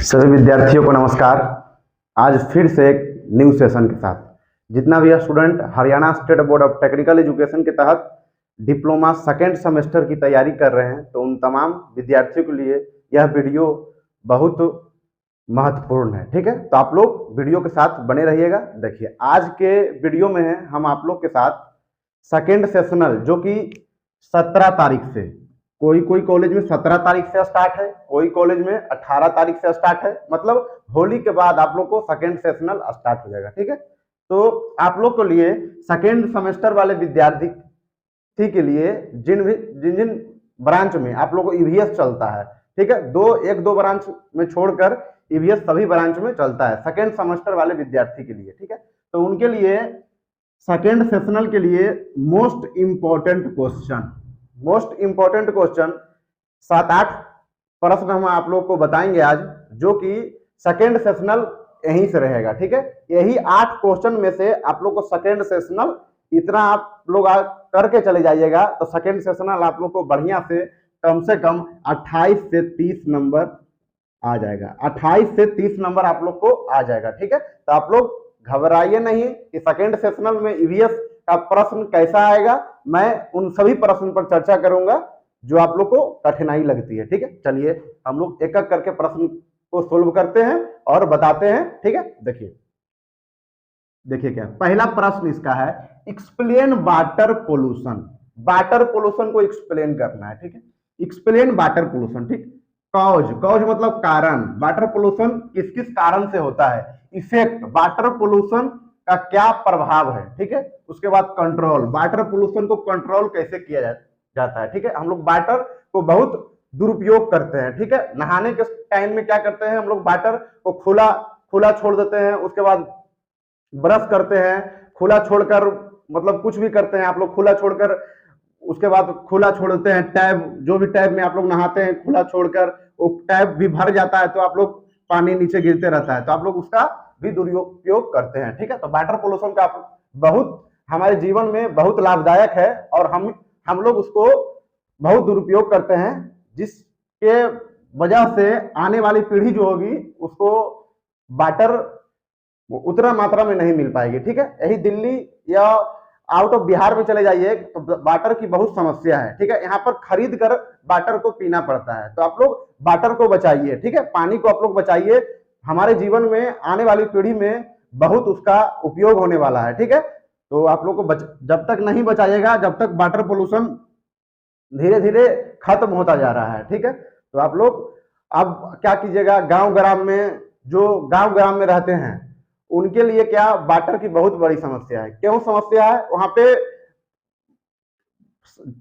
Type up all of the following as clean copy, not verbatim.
सभी विद्यार्थियों को नमस्कार। आज फिर से एक न्यू सेशन के साथ जितना भी student Haryana state board of technical education के तहत डिप्लोमा सेकेंड सेमेस्टर की तैयारी कर रहे हैं, तो उन तमाम विद्यार्थियों के लिए यह वीडियो बहुत महत्वपूर्ण है। ठीक है, तो आप लोग वीडियो के साथ बने रहिएगा। देखिए, आज के वीडियो में हम आप लोग के साथ सेकेंड सेशनल जो कि 17 तारीख से, कोई कॉलेज में 17 तारीख से स्टार्ट है, कोई कॉलेज में 18 तारीख से स्टार्ट है, मतलब होली के बाद आप लोग को सेकेंड सेशनल स्टार्ट हो जाएगा। ठीक है, तो आप लोग के लिए सेकेंड सेमेस्टर वाले विद्यार्थी के लिए जिन जिन ब्रांच में आप लोग को ईवीएस चलता है, ठीक है, एक दो ब्रांच में छोड़कर ईवीएस सभी ब्रांच में चलता है सेकेंड सेमेस्टर वाले विद्यार्थी के लिए। ठीक है, तो उनके लिए सेकेंड सेशनल के लिए मोस्ट इंपॉर्टेंट क्वेश्चन 7-8 प्रश्न हम आप लोग को बताएंगे आज, जो कि सेकेंड सेशनल यहीं से रहेगा। ठीक है, यही 8 क्वेश्चन में से आप लोग को सेकेंड सेशनल इतना आप लोग करके चले जाइएगा, तो सेकेंड सेशनल आप लोग को बढ़िया से कम 28 से 30 नंबर आ जाएगा। 28 से 30 नंबर आप लोग को आ जाएगा। ठीक है, तो आप लोग घबराइए नहीं कि सेकेंड सेशनल में ईवीएस का प्रश्न कैसा आएगा। मैं उन सभी प्रश्न पर चर्चा करूंगा जो आप लोग को कठिनाई लगती है। ठीक है, चलिए हम लोग एक एक करके प्रश्न को सोल्व करते हैं और बताते हैं। ठीक है, देखिए क्या पहला प्रश्न इसका है, explain water pollution. Water pollution को एक्सप्लेन करना है। ठीक है, एक्सप्लेन वाटर पोल्यूशन। ठीक, कॉज मतलब कारण। वाटर पोल्यूशन किस किस कारण से होता है। इफेक्ट, वाटर पोल्यूशन का क्या प्रभाव है। ठीक है, उसके बाद कंट्रोल, वाटर पोल्यूशन को कंट्रोल कैसे किया जाता है। ठीक है, हम लोग वाटर को बहुत दुरुपयोग करते हैं। ठीक है, नहाने के टाइम में क्या करते हैं हम लोग, वाटर को खुला छोड़ देते हैं, उसके बाद ब्रश करते हैं खुला छोड़कर, मतलब कुछ भी करते हैं आप लोग खुला छोड़कर, उसके बाद खुला छोड़ देते हैं टैब, जो भी टैब में आप लोग नहाते हैं खुला छोड़कर वो टैब भी भर जाता है, तो आप लोग पानी नीचे गिरते रहता है, तो आप लोग उसका भी दुरुपयोग करते हैं। ठीक है, तो वाटर पोल्यूशन का बहुत हमारे जीवन में बहुत लाभदायक है और हम लोग उसको बहुत दुरुपयोग करते हैं, जिसके वजह से आने वाली पीढ़ी जो होगी उसको वाटर उतना मात्रा में नहीं मिल पाएगी। ठीक है, यही दिल्ली या आउट ऑफ बिहार में चले जाइए तो वाटर की बहुत समस्या है। ठीक है, यहाँ पर खरीद कर वाटर को पीना पड़ता है, तो आप लोग वाटर को बचाइए। ठीक है, पानी को आप लोग बचाइए, हमारे जीवन में आने वाली पीढ़ी में बहुत उसका उपयोग होने वाला है। ठीक है, तो आप लोग को जब तक नहीं बचाइएगा, जब तक वाटर पोल्यूशन धीरे धीरे खत्म होता जा रहा है। ठीक है, तो आप लोग अब क्या कीजिएगा, गांव ग्राम में रहते हैं उनके लिए क्या वाटर की बहुत बड़ी समस्या है। क्यों समस्या है, वहां पे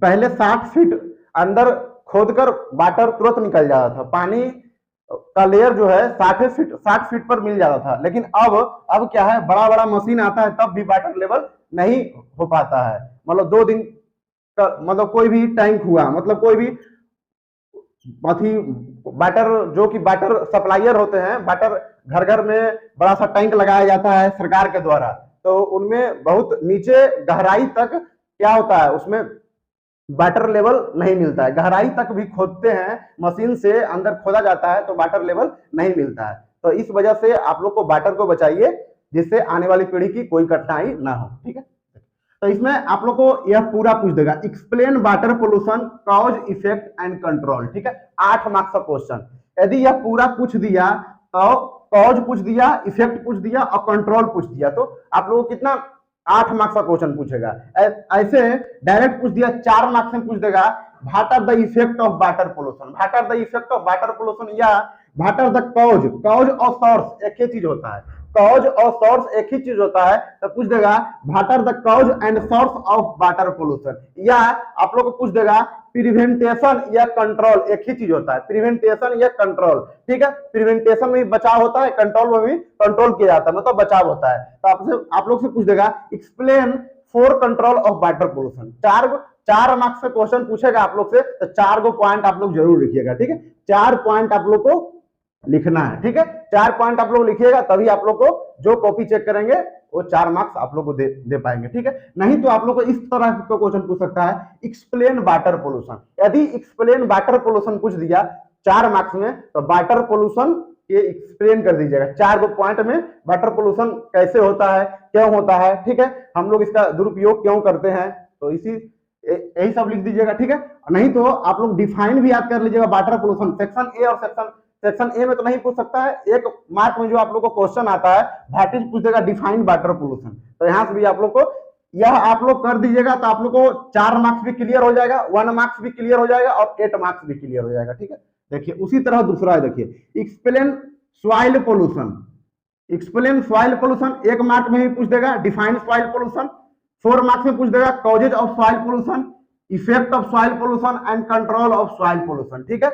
पहले 60 फीट अंदर खोदकर वाटर तुरंत निकल जाता था, पानी का लेयर जो है 60 फीट पर मिल जाता था, लेकिन अब क्या है, बड़ा बड़ा मशीन आता है तब भी वाटर लेवल नहीं हो पाता है। मतलब 2 दिन का, मतलब कोई भी टैंक हुआ, मतलब कोई भी वाटर जो कि वाटर सप्लायर होते हैं, वाटर घर घर में बड़ा सा टैंक लगाया जाता है सरकार के द्वारा, तो उनमें बहुत नीचे गहराई तक क्या होता है, उसमें वाटर लेवल नहीं मिलता है। गहराई तक भी खोदते हैं मशीन से, अंदर खोदा जाता है तो वाटर लेवल नहीं मिलता है। तो इस वजह से आप लोग को वाटर को बचाइए, जिससे आने वाली पीढ़ी की कोई कठिनाई ना हो। ठीक है, तो इसमें आप लोग को यह पूरा पूछ देगा, explain water pollution cause effect and control. ठीक है, 8 मार्क्स का क्वेश्चन। यदि यह पूरा पूछ दिया तो कॉज पूछ दिया, इफेक्ट पूछ दिया और कंट्रोल पूछ दिया, तो आप लोगों को कितना 8 मार्क्स का क्वेश्चन पूछेगा। ऐसे डायरेक्ट पूछ दिया 4 मार्क्स में पूछ देगा, what are the effect of water pollution. What are the effect of water pollution या व्हाट आर द कॉज और सोर्स एक ही चीज होता है, कॉज और सोर्स एक ही चीज होता है, तो पूछ देगा what are the cause and source of water pollution. या आप लोग को पूछ देगा प्रिवेंटेशन या कंट्रोल, एक ही चीज होता है, प्रिवेंटेशन या कंट्रोल। ठीक है, प्रिवेंटेशन में भी बचाव होता है, कंट्रोल में भी कंट्रोल किया जाता है, मतलब बचाव होता है। तो आप लोग से पूछ देगा explain for control of water pollution. 4 marks से क्वेश्चन पूछेगा आप लोग से, तो 4 गो पॉइंट आप लोग जरूर लिखिएगा। ठीक है, 4 पॉइंट आप लोग को लिखना है। ठीक है, 4 पॉइंट आप लोग लिखिएगा, तभी आप लोग को जो कॉपी चेक करेंगे वो 4 मार्क्स आप लोग को दे पाएंगे। ठीक है, नहीं तो आप लोग को इस तरह का क्वेश्चन पूछ सकता है, एक्सप्लेन वाटर पोल्यूशन। यदि एक्सप्लेन वाटर पोल्यूशन पूछ दिया 4 मार्क्स में, तो वाटर पोल्यूशन ये एक्सप्लेन कर दीजिएगा 4 गो पॉइंट में वाटर पोल्यूशन कैसे होता है, क्यों होता है, ठीक है, हम लोग इसका दुरुपयोग क्यों करते हैं, तो यही सब लिख दीजिएगा, ठीक है। नहीं तो आप लोग डिफाइन भी याद कर लीजिएगा वाटर पोल्यूशन, सेक्शन ए और सेक्शन ए में तो नहीं पूछ सकता है, एक मार्क में जो आप लोग को क्वेश्चन आता है भैटिज पूछ देगा डिफाइन वाटर पोल्यूशन, तो यहाँ से भी आप लोग को यह आप लोग कर दीजिएगा तो आप लोग को 4 मार्क्स भी क्लियर हो जाएगा, 1 मार्क्स भी क्लियर हो जाएगा और 8 मार्क्स भी क्लियर हो जाएगा, ठीक है। देखिए उसी तरह दूसरा है, देखिए explain soil pollution, explain soil pollution 1 mark में ही पूछ देगा, डिफाइन सॉइल पोल्यूशन 4 मार्क्स में पूछ देगा, causes of soil pollution, effect of soil pollution and control of soil pollution, ठीक है।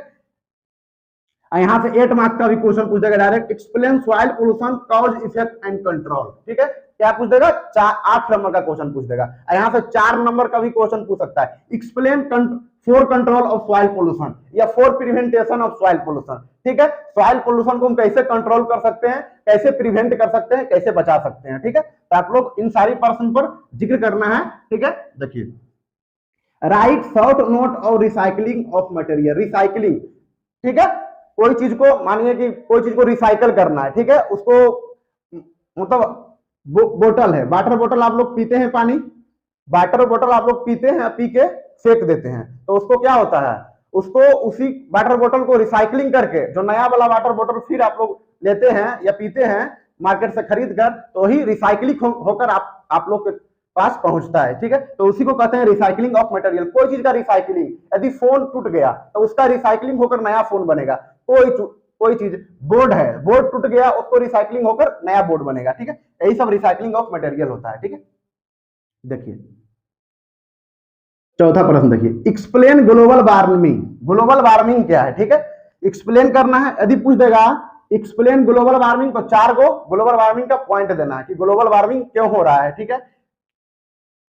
यहाँ से 8 मार्क्स का भी क्वेश्चन पूछ देगा direct, explain soil pollution cause effect and control, ठीक है। क्या पूछ देगा, 8 नंबर का क्वेश्चन पूछ देगा, यहाँ से 4 नंबर का भी क्वेश्चन पूछ सकता है, explain for control of soil pollution या for preventation of soil pollution, ठीक है। सॉइल पोल्यूशन को हम कैसे कंट्रोल कर सकते हैं, कैसे प्रिवेंट कर सकते हैं, कैसे बचा सकते हैं, ठीक है। तो आप लोग इन सारी प्रश्न पर जिक्र करना है, ठीक है। देखिए राइट शॉर्ट नोट और रिसाइकलिंग ऑफ मटेरियल, रिसाइकलिंग, ठीक है, कोई चीज को मानिए कि कोई चीज को रिसाइकल करना है, ठीक है, उसको मतलब बोतल है, वाटर बोतल आप लोग पीते हैं पानी, वाटर बोतल आप लोग पीते हैं, पी के फेंक देते हैं, तो उसको क्या होता है, उसको उसी वाटर बोतल को रिसाइकलिंग करके जो नया वाला वाटर बोतल फिर आप लोग लेते हैं या पीते हैं मार्केट से खरीद कर, तो ही रिसाइकलिंग होकर आप लोग के पास पहुंचता है, ठीक है। तो उसी को कहते हैं रिसाइकलिंग ऑफ मटेरियल। कोई चीज का रिसाइकलिंग, यदि फोन टूट गया तो उसका रिसाइकलिंग होकर नया फोन बनेगा, कोई चीज बोर्ड है, बोर्ड टूट गया उसको रिसाइकलिंग होकर नया बोर्ड बनेगा, ठीक है। यही सब रिसाइकलिंग ऑफ मटेरियल होता है, ठीक है। देखिए चौथा प्रश्न देखिए, explain global warming, global warming क्या है, ठीक है, एक्सप्लेन करना है। यदि पूछ देगा एक्सप्लेन ग्लोबल वार्मिंग तो 4 गो ग्लोबल वार्मिंग का पॉइंट देना है कि ग्लोबल वार्मिंग क्यों हो रहा है, ठीक है।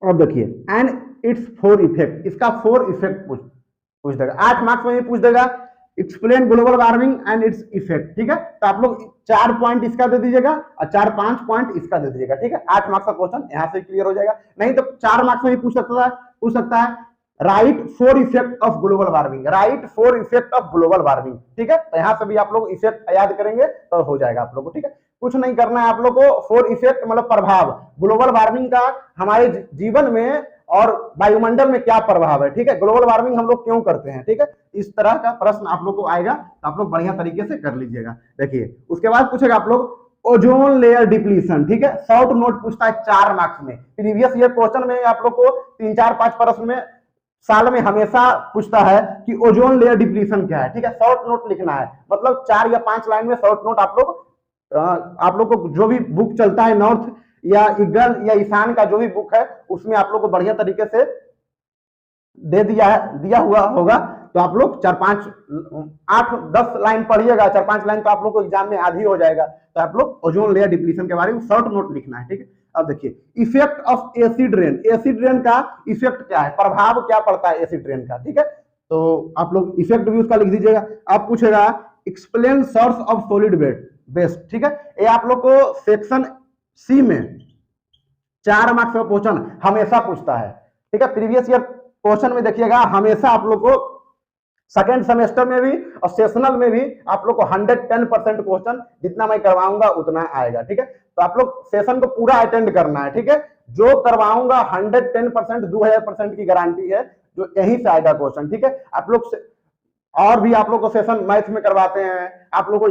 अब देखिए एंड इट्स 4 इफेक्ट, इसका 4 इफेक्ट पूछ देगा, 8 मार्क्स में भी पूछ देगा, explain global warming and its effect, ठीक है। तो आप लोग 4 पॉइंट इसका दे दीजिएगा और 4-5 पॉइंट इसका दे दीजिएगा, ठीक है। 8 मार्क्स का क्वेश्चन यहाँ से क्लियर हो जाएगा। नहीं तो 4 मार्क्स में भी पूछ सकता है right 4 effect of global warming, right 4 effect of global warming, ठीक है। तो यहाँ से भी आप लोग इफेक्ट याद करेंगे तो हो जाएगा आप लोग को, ठीक है। कुछ नहीं करना है आप लोग को, 4 इफेक्ट मतलब प्रभाव ग्लोबल वार्मिंग का हमारे जीवन में और वायुमंडल में क्या प्रभाव है, ठीक है, ग्लोबल वार्मिंग हम लोग क्यों करते हैं, ठीक है। इस तरह का प्रश्न आप लोग को आएगा तो आप लोग बढ़िया तरीके से कर लीजिएगा। देखिए उसके बाद पूछेगा आप लोग ओजोन लेयर डिप्लीशन, ठीक है, शॉर्ट नोट पूछता है 4 मार्क्स में, प्रीवियस ईयर क्वेश्चन में आप लोग को 3-4-5 प्रश्न में साल में हमेशा पूछता है कि ओजोन लेयर डिप्लीशन क्या है, ठीक है। शॉर्ट नोट लिखना है, मतलब 4 या 5 लाइन में शॉर्ट नोट आप लोग को जो भी बुक चलता है नॉर्थ या ईगल या ईशान का जो भी बुक है उसमें आप लोग को बढ़िया तरीके से दिया हुआ होगा, तो आप लोग 8-10 लाइन पढ़िएगा, 4-5 लाइन तो आप लोग को एग्जाम में आधी हो जाएगा। तो आप लोग ओजोन लेयर डिप्लीशन के बारे में शॉर्ट नोट लिखना है, ठीक है। अब देखिए effect of acid rain, acid rain का इफेक्ट क्या है, प्रभाव क्या पड़ता है एसिड रेन का, ठीक है। तो आप लोग इफेक्ट भी उसका लिख दीजिएगा। अब पूछेगा explain source of solid waste, ठीक है। ये आप लोग को सेक्शन सी में 4 मार्क्स का क्वेश्चन हमेशा पूछता है, ठीक है। प्रीवियस ईयर क्वेश्चन में देखिएगा हमेशा आप लोग को सेकेंड सेमेस्टर में भी और सेशनल में भी आप लोग को 110% क्वेश्चन जितना मैं करवाऊंगा उतना आएगा, ठीक है। तो आप लोग सेशन को पूरा अटेंड करना है, ठीक है। जो करवाऊंगा 110% 2000% की गारंटी है, जो यहीं से आएगा क्वेश्चन, ठीक है। आप लोग और भी आप लोग को सेशन मैथ में करवाते हैं, आप लोग को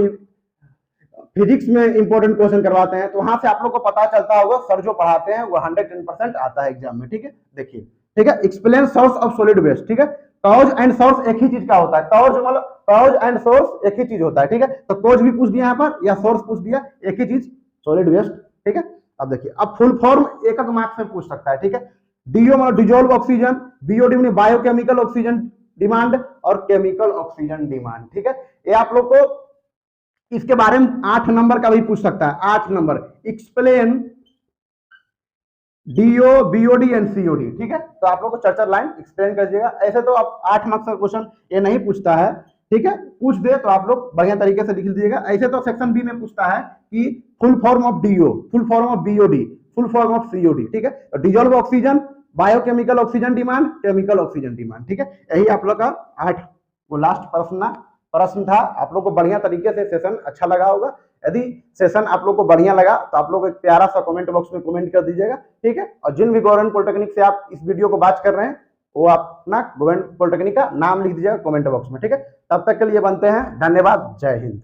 फिजिक्स में इंपॉर्टेंट क्वेश्चन करवाते हैं, तो वहां से आप लोग को पता चलता होगा सर जो पढ़ाते हैं वो 110% आता है एग्जाम में, ठीक है। देखिए ठीक है, explain source of solid waste, ठीक है। कॉज एंड सोर्स एक ही चीज का होता है, कॉज एंड सोर्स एक ही चीज होता है, ठीक है। तो कॉज भी पूछ दिया यहाँ पर या सोर्स पूछ दिया, एक ही चीज सॉलिड वेस्ट, ठीक है। अब देखिए अब फुल फॉर्म एक मार्क्स में पूछ सकता है, ठीक है। डीओ मतलब डिजोल्व ऑक्सीजन, बीओडी मतलब बायोकेमिकल ऑक्सीजन डिमांड और केमिकल ऑक्सीजन डिमांड, ठीक है। ये आप लोग को इसके बारे में 8 नंबर का भी पूछ सकता है, 8 number explain DO BOD and COD, ठीक है। तो आप लोग को 4-4 लाइन एक्सप्लेन कर दीजिएगा। ऐसे तो आप 8 मार्क्स का क्वेश्चन ये नहीं पूछता है, ठीक है। पूछ दे तो आप लोग बढ़िया तरीके से लिख लीजिएगा। ऐसे तो सेक्शन बी में पूछता है कि full form of DO, full form of BOD, full form of COD, ठीक है। तो dissolve oxygen, biochemical oxygen demand, chemical oxygen demand, ठीक है। यही आप लोग का 8 वो लास्ट प्रश्न प्रश्न था। आप लोग को बढ़िया तरीके से सेशन अच्छा लगा होगा। यदि सेशन आप लोग को बढ़िया लगा तो आप लोग एक प्यारा सा कमेंट बॉक्स में कमेंट कर दीजिएगा, ठीक है। और जिन भी गवर्नमेंट पॉलिटेक्निक से आप इस वीडियो को वॉच कर रहे हैं वो अपना गवर्नमेंट पॉलिटेक्निक का नाम लिख दीजिएगा कमेंट बॉक्स में, ठीक है। तब तक के लिए बनते हैं, धन्यवाद, जय हिंद।